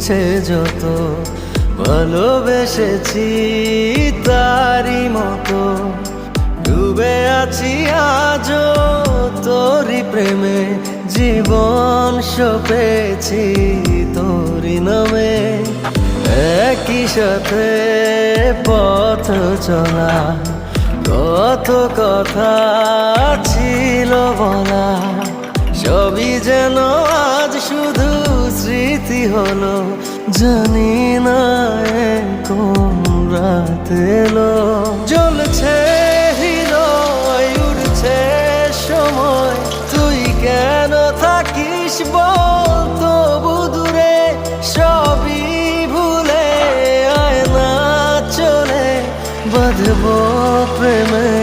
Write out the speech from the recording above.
ইচ্ছে যত ভালোবেসেছি তারই মতো ডুবে আছি আজও তোরই প্রেমে জীবন সপেছি তোরই নামে একই সাথে পথ চলা কত কথা ছিল বলা সবই যেন আজ শুধু স্মৃতি হলো জানি না কোন রাত এলো জ্বলছে হৃদয় উড়ছে সময় তুই কেন থাকিস বল তবু দূরে সবই ভুলে আয় না চলে বাঁধবো প্রেমে